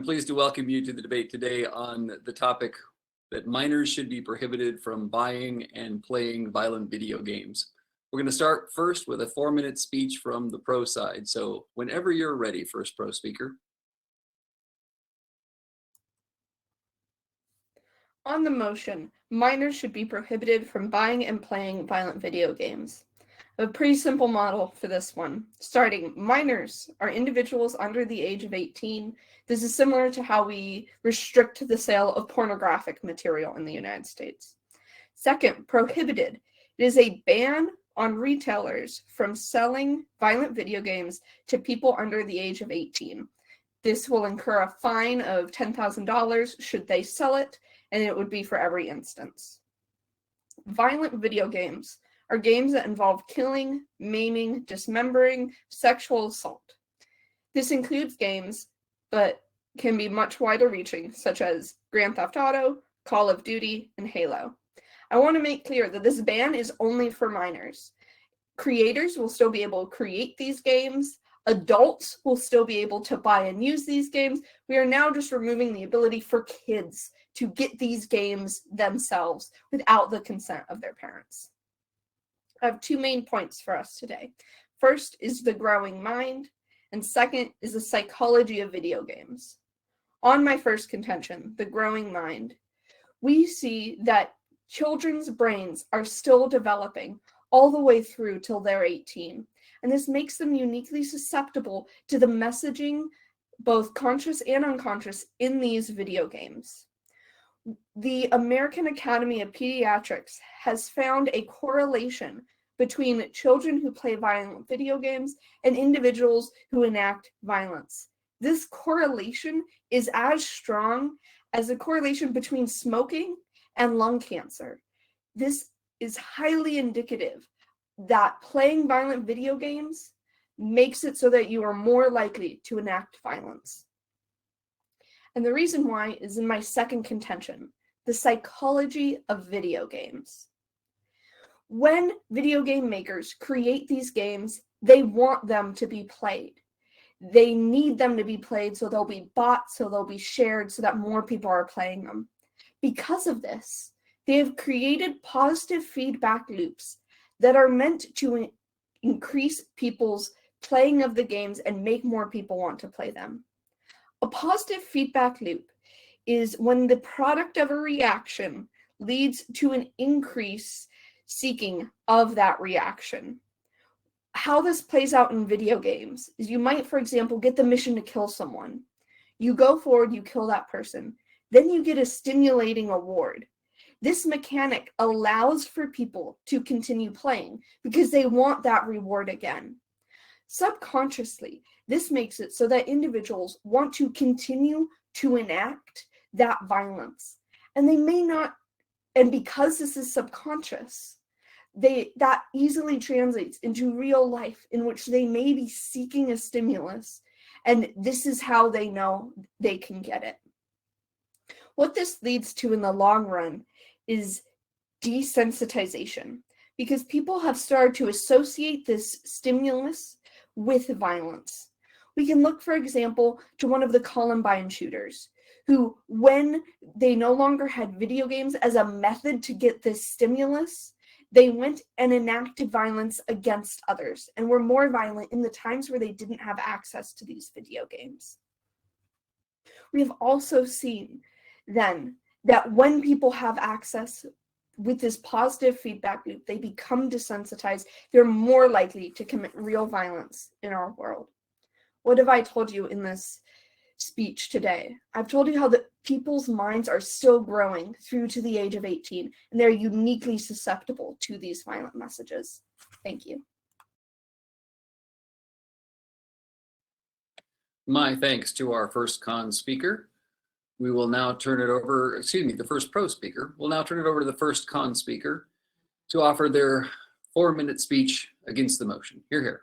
pleased to welcome you to the debate today on the topic that minors should be prohibited from buying and playing violent video games. We're going to start first with a 4-minute speech from the pro side. So whenever you're ready, first pro speaker. On the motion, minors should be prohibited from buying and playing violent video games. A pretty simple model for this one. Starting, minors are individuals under the age of 18. This is similar to how we restrict the sale of pornographic material in the United States. Second, prohibited. It is a ban on retailers from selling violent video games to people under the age of 18. This will incur a fine of $10,000 should they sell it, and it would be for every instance. Violent video games are games that involve killing, maiming, dismembering, sexual assault. This includes games, but can be much wider reaching, such as Grand Theft Auto, Call of Duty, and Halo. I want to make clear that this ban is only for minors. Creators will still be able to create these games. Adults will still be able to buy and use these games. We are now just removing the ability for kids to get these games themselves without the consent of their parents. I have 2 main points for us today. First is the growing mind, and second is the psychology of video games. On my first contention, the growing mind, we see that children's brains are still developing all the way through till they're 18, and this makes them uniquely susceptible to the messaging, both conscious and unconscious, in these video games. The American Academy of Pediatrics has found a correlation between children who play violent video games and individuals who enact violence. This correlation is as strong as the correlation between smoking and lung cancer. This is highly indicative that playing violent video games makes it so that you are more likely to enact violence. And the reason why is in my second contention, the psychology of video games. When video game makers create these games, they want them to be played. They need them to be played so they'll be bought, so they'll be shared, so that more people are playing them. Because of this, they have created positive feedback loops that are meant to increase people's playing of the games and make more people want to play them. A positive feedback loop is when the product of a reaction leads to an increase seeking of that reaction. How this plays out in video games is you might, for example, get the mission to kill someone. You go forward, you kill that person. Then you get a stimulating award. This mechanic allows for people to continue playing because they want that reward again. Subconsciously, this makes it so that individuals want to continue to enact that violence. And they may not, and because this is subconscious, that easily translates into real life in which they may be seeking a stimulus, and this is how they know they can get it. What this leads to in the long run is desensitization, because people have started to associate this stimulus with violence. We can look, for example, to one of the Columbine shooters, who, when they no longer had video games as a method to get this stimulus, they went and enacted violence against others and were more violent in the times where they didn't have access to these video games. We have also seen then that when people have access with this positive feedback loop, they become desensitized. They're more likely to commit real violence in our world. What have I told you in this speech today? I've told you how the people's minds are still growing through to the age of 18, and they're uniquely susceptible to these violent messages. Thank you. My thanks to our first con speaker. We will now turn it over, the first pro speaker. We'll now turn it over to the first con speaker to offer their 4-minute speech against the motion. Hear, hear.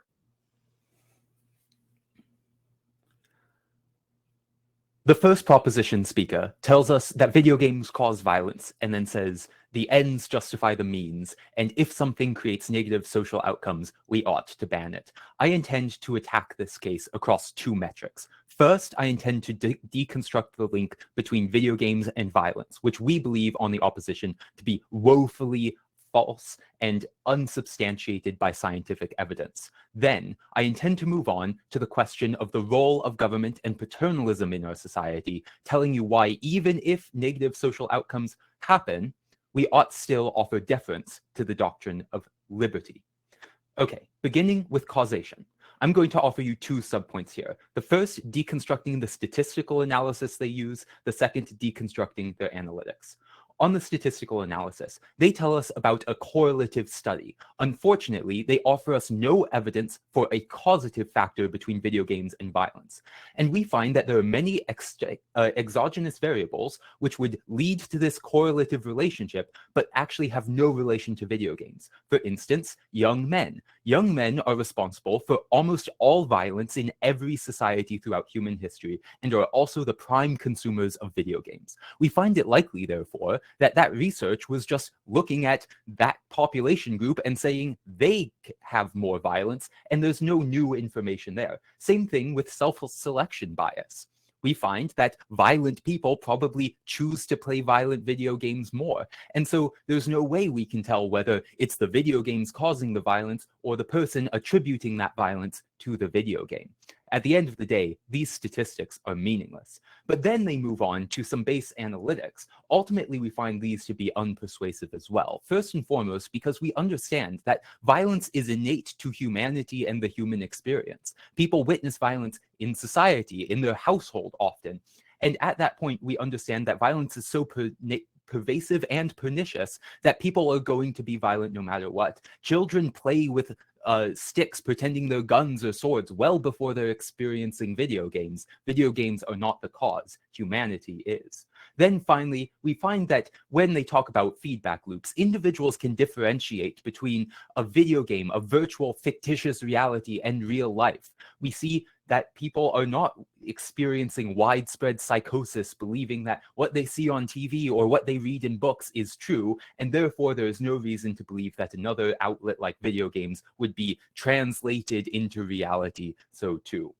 The first proposition speaker tells us that video games cause violence and then says, the ends justify the means, and if something creates negative social outcomes, we ought to ban it. I intend to attack this case across two metrics. First, I intend to deconstruct the link between video games and violence, which we believe on the opposition to be woefully false and unsubstantiated by scientific evidence. Then, I intend to move on to the question of the role of government and paternalism in our society, telling you why, even if negative social outcomes happen, we ought still offer deference to the doctrine of liberty. Okay, beginning with causation. I'm going to offer you two subpoints here. The first, deconstructing the statistical analysis they use. The second, deconstructing their analytics. On the statistical analysis, they tell us about a correlative study. Unfortunately, they offer us no evidence for a causative factor between video games and violence. And we find that there are many exogenous variables which would lead to this correlative relationship, but actually have no relation to video games. For instance, young men. Young men are responsible for almost all violence in every society throughout human history and are also the prime consumers of video games. We find it likely, therefore, that research was just looking at that population group and saying they have more violence, and there's no new information there. Same thing with self-selection bias. We find that violent people probably choose to play violent video games more. And so there's no way we can tell whether it's the video games causing the violence or the person attributing that violence to the video game. At the end of the day, these statistics are meaningless. But then they move on to some base analytics. Ultimately, we find these to be unpersuasive as well. First and foremost, because we understand that violence is innate to humanity and the human experience. People witness violence in society, in their household often. And at that point, we understand that violence is so pervasive and pernicious that people are going to be violent no matter what. Children play with sticks pretending they're guns or swords well before they're experiencing video games. Video games are not the cause. Humanity is. Then finally, we find that when they talk about feedback loops, individuals can differentiate between a video game, a virtual fictitious reality, and real life. We see that people are not experiencing widespread psychosis, believing that what they see on TV or what they read in books is true, and therefore there is no reason to believe that another outlet like video games would be translated into reality so too.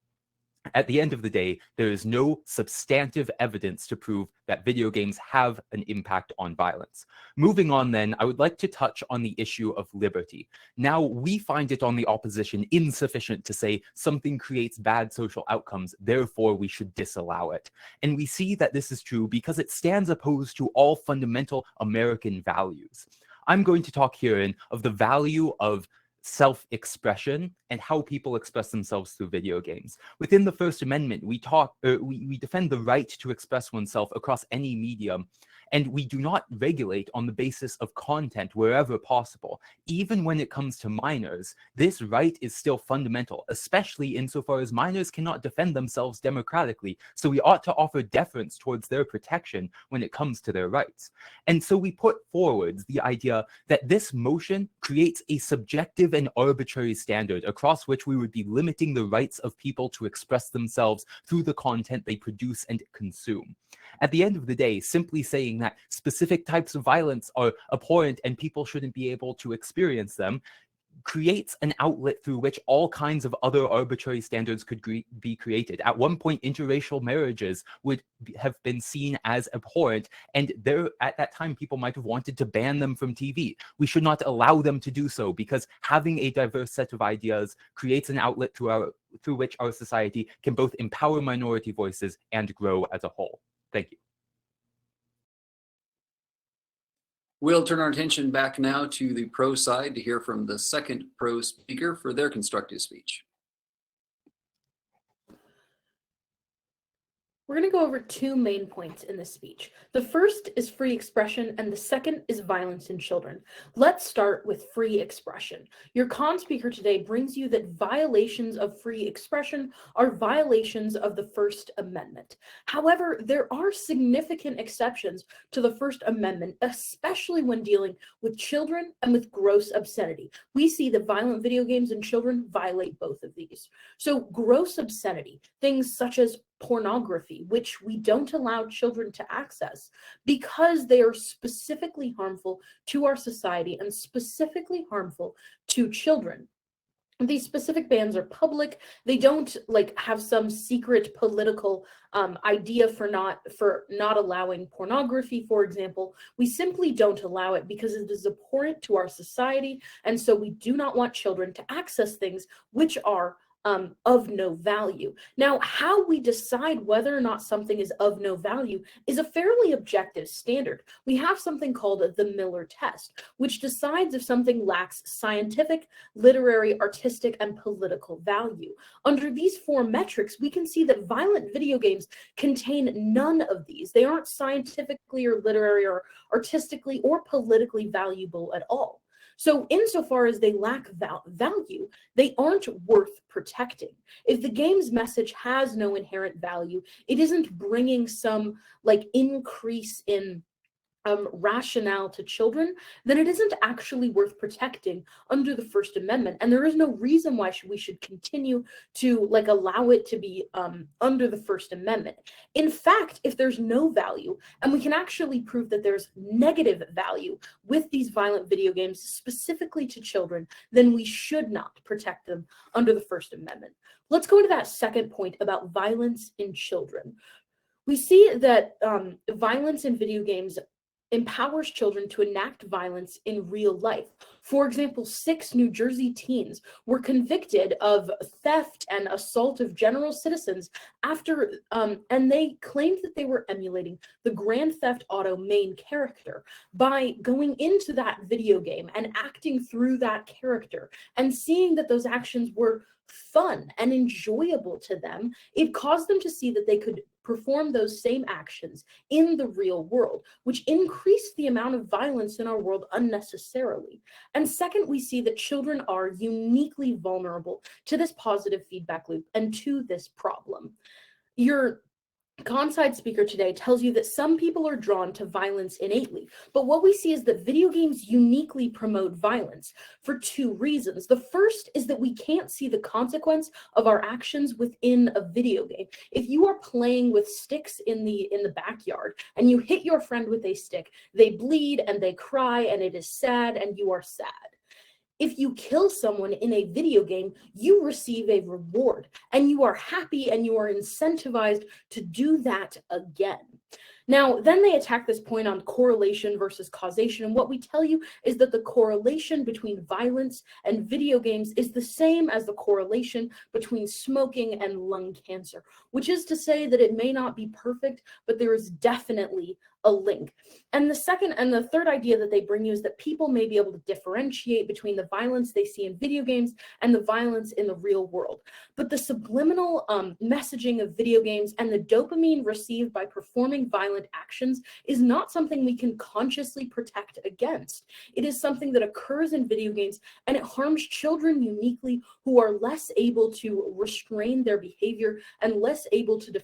At the end of the day, there is no substantive evidence to prove that video games have an impact on violence. Moving on then, I would like to touch on the issue of liberty. Now, we find it on the opposition insufficient to say something creates bad social outcomes, therefore we should disallow it. And we see that this is true because it stands opposed to all fundamental American values. I'm going to talk herein of the value of self-expression and how people express themselves through video games. Within the First Amendment, we defend the right to express oneself across any medium, and we do not regulate on the basis of content wherever possible. Even when it comes to minors, this right is still fundamental, especially insofar as minors cannot defend themselves democratically, so we ought to offer deference towards their protection when it comes to their rights. And so we put forward the idea that this motion creates a subjective and arbitrary standard across which we would be limiting the rights of people to express themselves through the content they produce and consume. At the end of the day, simply saying that specific types of violence are abhorrent and people shouldn't be able to experience them creates an outlet through which all kinds of other arbitrary standards could be created. At one point, interracial marriages would have been seen as abhorrent, and at that time, people might have wanted to ban them from TV. We should not allow them to do so because having a diverse set of ideas creates an outlet through which our society can both empower minority voices and grow as a whole. Thank you. We'll turn our attention back now to the pro side to hear from the second pro speaker for their constructive speech. We're going to go over two main points in this speech. The first is free expression, and the second is violence in children. Let's start with free expression. Your con speaker today brings you that violations of free expression are violations of the First Amendment. However, there are significant exceptions to the First Amendment, especially when dealing with children and with gross obscenity. We see that violent video games and children violate both of these. So gross obscenity, things such as pornography, which we don't allow children to access because they are specifically harmful to our society and specifically harmful to children. These specific bans are public. They don't like have some secret political idea for not allowing pornography, for example. We simply don't allow it because it is abhorrent to our society, and so we do not want children to access things which are of no value. Now, how we decide whether or not something is of no value is a fairly objective standard. We have something called the Miller test, which decides if something lacks scientific, literary, artistic, and political value. Under these four metrics, we can see that violent video games contain none of these. They aren't scientifically or literary or artistically or politically valuable at all. So insofar as they lack value, they aren't worth protecting. If the game's message has no inherent value, it isn't bringing some like increase in rationale to children, then it isn't actually worth protecting under the First Amendment. And there is no reason why we should continue to like allow it to be under the First Amendment. In fact, if there's no value, and we can actually prove that there's negative value with these violent video games specifically to children, then we should not protect them under the First Amendment. Let's go to that second point about violence in children. We see that violence in video games empowers children to enact violence in real life. For example, 6 New Jersey teens were convicted of theft and assault of general citizens after, and they claimed that they were emulating the Grand Theft Auto main character by going into that video game and acting through that character and seeing that those actions were fun and enjoyable to them. It caused them to see that they could perform those same actions in the real world, which increased the amount of violence in our world unnecessarily. And second, we see that children are uniquely vulnerable to this positive feedback loop and to this problem. Your Conside speaker today tells you that some people are drawn to violence innately, but what we see is that video games uniquely promote violence for 2 reasons. The first is that we can't see the consequence of our actions within a video game. If you are playing with sticks in the backyard and you hit your friend with a stick, they bleed and they cry and it is sad and you are sad. If you kill someone in a video game, you receive a reward and you are happy and you are incentivized to do that again. Now, then they attack this point on correlation versus causation. And what we tell you is that the correlation between violence and video games is the same as the correlation between smoking and lung cancer, which is to say that it may not be perfect, but there is definitely a link. And the second and the third idea that they bring you is that people may be able to differentiate between the violence they see in video games and the violence in the real world. But the subliminal messaging of video games and the dopamine received by performing violent actions is not something we can consciously protect against. It is something that occurs in video games, and it harms children uniquely who are less able to restrain their behavior and less able to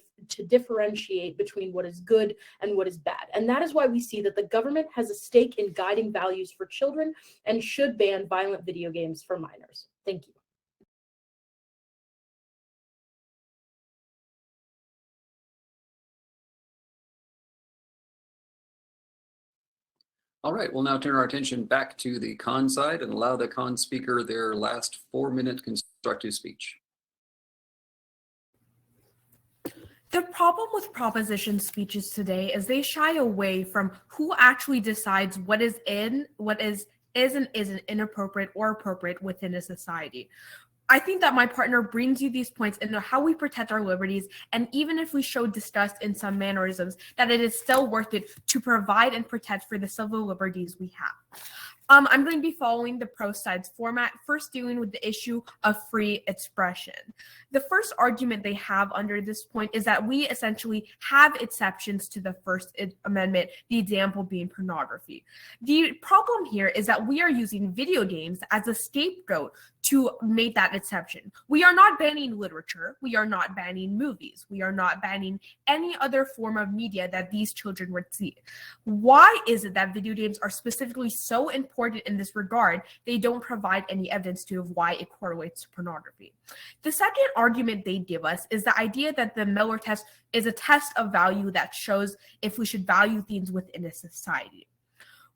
differentiate between what is good and what is bad. And that is why we see that the government has a stake in guiding values for children and should ban violent video games for minors. Thank you. All right, we'll now turn our attention back to the con side and allow the con speaker their last 4-minute constructive speech. The problem with proposition speeches today is they shy away from who actually decides what is and isn't inappropriate or appropriate within a society. I think that my partner brings you these points into how we protect our liberties, and even if we show disgust in some mannerisms, that it is still worth it to provide and protect for the civil liberties we have. I'm going to be following the pro side's format, first dealing with the issue of free expression. The first argument they have under this point is that we essentially have exceptions to the First Amendment, the example being pornography. The problem here is that we are using video games as a scapegoat to make that exception. We are not banning literature. We are not banning movies. We are not banning any other form of media that these children would see. Why is it that video games are specifically so important in this regard? They don't provide any evidence to of why it correlates to pornography. The second argument they give us is the idea that the Miller test is a test of value that shows if we should value things within a society.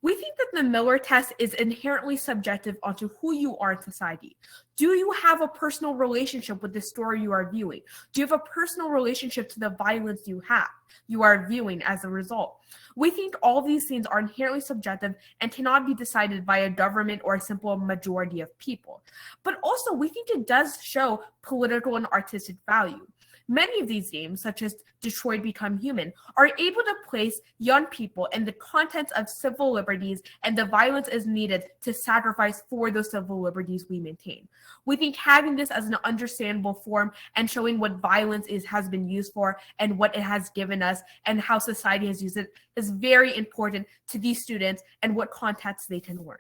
We think that the Miller test is inherently subjective onto who you are in society. Do you have a personal relationship with the story you are viewing? Do you have a personal relationship to the violence you are viewing as a result? We think all these things are inherently subjective and cannot be decided by a government or a simple majority of people. But also, we think it does show political and artistic value. Many of these games, such as Detroit Become Human, are able to place young people in the contents of civil liberties and the violence is needed to sacrifice for those civil liberties we maintain. We think having this as an understandable form and showing what violence has been used for and what it has given us and how society has used it is very important to these students and what context they can learn.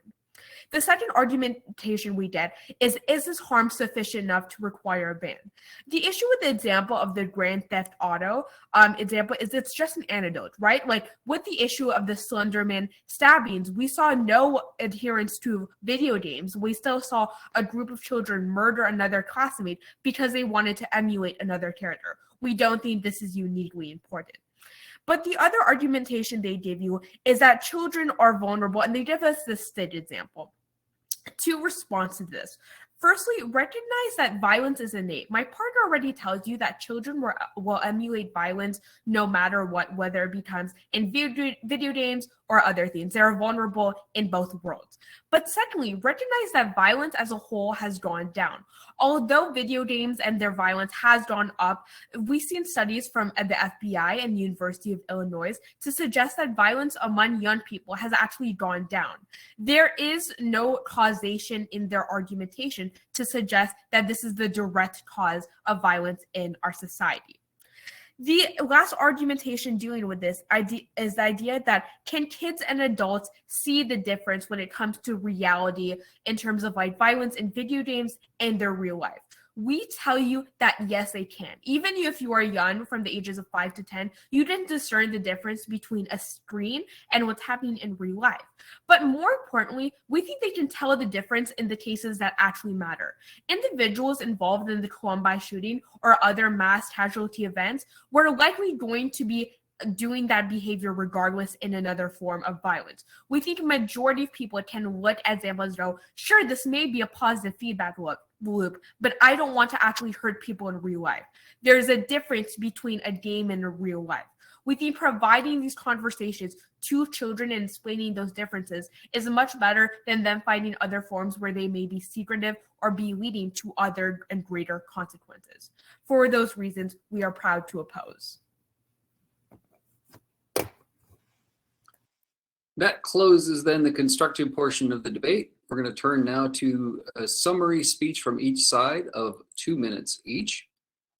The second argumentation we get is this harm sufficient enough to require a ban? The issue with the example of the Grand Theft Auto example is it's just an anecdote, right? Like with the issue of the Slenderman stabbings, we saw no adherence to video games. We still saw a group of children murder another classmate because they wanted to emulate another character. We don't think this is uniquely important. But the other argumentation they give you is that children are vulnerable, and they give us this state example. Two responses to this. Firstly, recognize that violence is innate. My partner already tells you that children will emulate violence no matter what, whether it becomes in video games or other things. They're vulnerable in both worlds. But secondly, recognize that violence as a whole has gone down. Although video games and their violence has gone up, we've seen studies from the FBI and the University of Illinois to suggest that violence among young people has actually gone down. There is no causation in their argumentation to suggest that this is the direct cause of violence in our society. The last argumentation dealing with this is the idea that can kids and adults see the difference when it comes to reality in terms of like violence in video games and their real life? We tell you that yes, they can. Even if you are young, from the ages of 5 to 10, you can discern the difference between a screen and what's happening in real life. But more importantly, we think they can tell the difference in the cases that actually matter. Individuals involved in the Columbine shooting or other mass casualty events were likely going to be doing that behavior regardless in another form of violence. We think a majority of people can look at examples and go, sure, this may be a positive feedback loop, but I don't want to actually hurt people in real life. There's a difference between a game and a real life. We think providing these conversations to children and explaining those differences is much better than them finding other forms where they may be secretive or be leading to other and greater consequences. For those reasons, we are proud to oppose. That closes then the constructive portion of the debate. We're going to turn now to a summary speech from each side of 2 minutes each.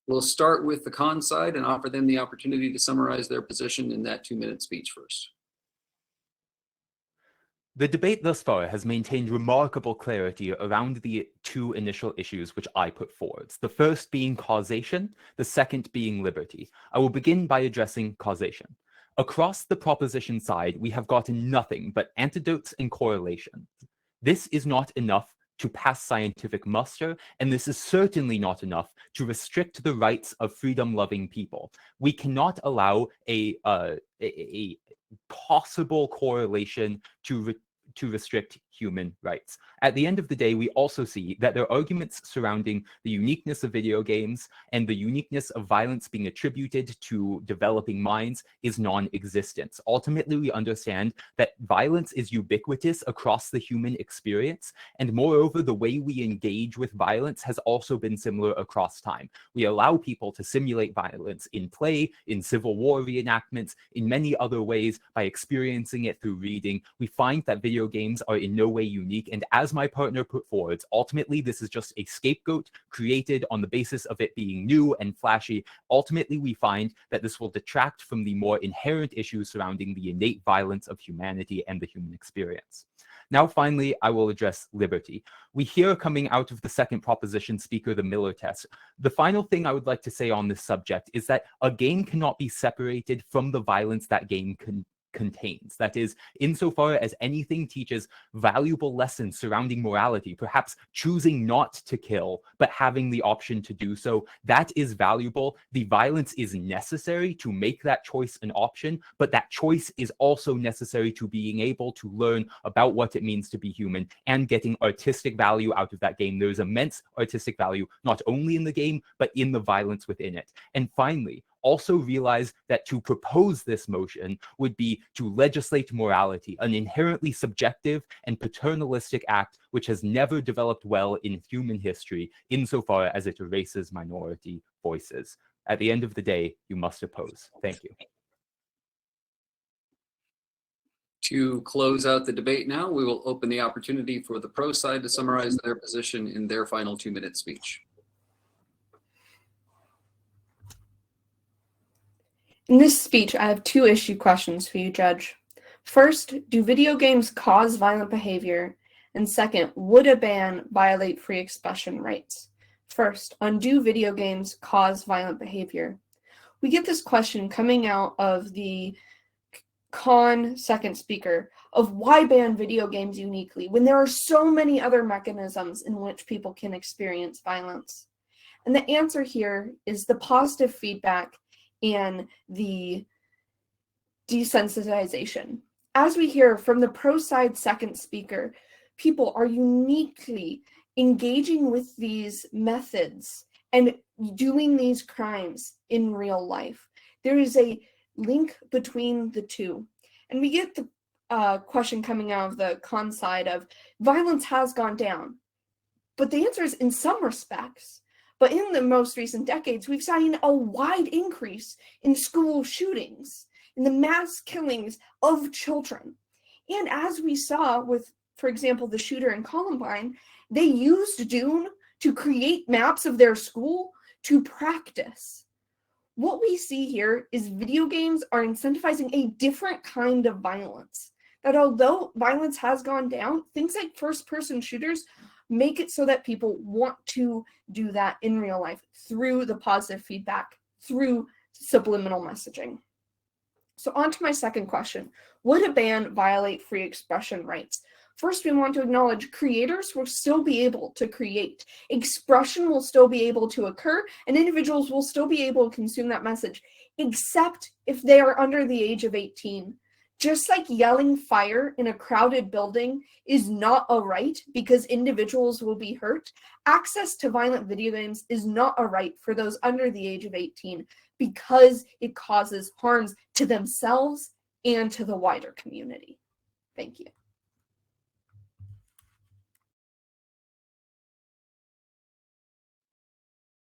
We'll start with the con side and offer them the opportunity to summarize their position in that 2-minute speech first. The debate thus far has maintained remarkable clarity around the two initial issues which I put forward, the first being causation, the second being liberty. I will begin by addressing causation. Across the proposition side, we have gotten nothing but antidotes and correlation. This is not enough to pass scientific muster, and this is certainly not enough to restrict the rights of freedom-loving people. We cannot allow a possible correlation to restrict human rights. At the end of the day, we also see that there are arguments surrounding the uniqueness of video games and the uniqueness of violence being attributed to developing minds is non-existent. Ultimately, we understand that violence is ubiquitous across the human experience, and moreover, the way we engage with violence has also been similar across time. We allow people to simulate violence in play, in Civil War reenactments, in many other ways by experiencing it through reading. We find that video games are in no no way unique. And as my partner put forward, ultimately, this is just a scapegoat created on the basis of it being new and flashy. Ultimately, we find that this will detract from the more inherent issues surrounding the innate violence of humanity and the human experience. Now, finally, I will address liberty. We hear coming out of the second proposition speaker, the Miller test. The final thing I would like to say on this subject is that a game cannot be separated from the violence that game contains. That is, insofar as anything teaches valuable lessons surrounding morality, perhaps choosing not to kill, but having the option to do so, that is valuable. The violence is necessary to make that choice an option, but that choice is also necessary to being able to learn about what it means to be human and getting artistic value out of that game. There's immense artistic value, not only in the game, but in the violence within it. And finally, also realize that to propose this motion would be to legislate morality, an inherently subjective and paternalistic act which has never developed well in human history insofar as it erases minority voices. At the end of the day, you must oppose. Thank you. To close out the debate now, we will open the opportunity for the pro side to summarize their position in their final 2-minute speech. In this speech, I have 2 issue questions for you, Judge. First, do video games cause violent behavior? And second, would a ban violate free expression rights? First, on do video games cause violent behavior? We get this question coming out of the second speaker of why ban video games uniquely when there are so many other mechanisms in which people can experience violence. And the answer here is the positive feedback and the desensitization. As we hear from the pro side second speaker, people are uniquely engaging with these methods and doing these crimes in real life. There is a link between the two. And we get the question coming out of the con side of violence has gone down. But the answer is in some respects. But in the most recent decades, we've seen a wide increase in school shootings, in the mass killings of children. And as we saw with, for example, the shooter in Columbine, they used Dune to create maps of their school to practice. What we see here is video games are incentivizing a different kind of violence. That although violence has gone down, things like first-person shooters make it so that people want to do that in real life through the positive feedback, through subliminal messaging. So on to my second question. Would a ban violate free expression rights? First, we want to acknowledge creators will still be able to create. Expression will still be able to occur, and individuals will still be able to consume that message, except if they are under the age of 18. Just like yelling fire in a crowded building is not a right because individuals will be hurt, access to violent video games is not a right for those under the age of 18 because it causes harms to themselves and to the wider community. Thank you.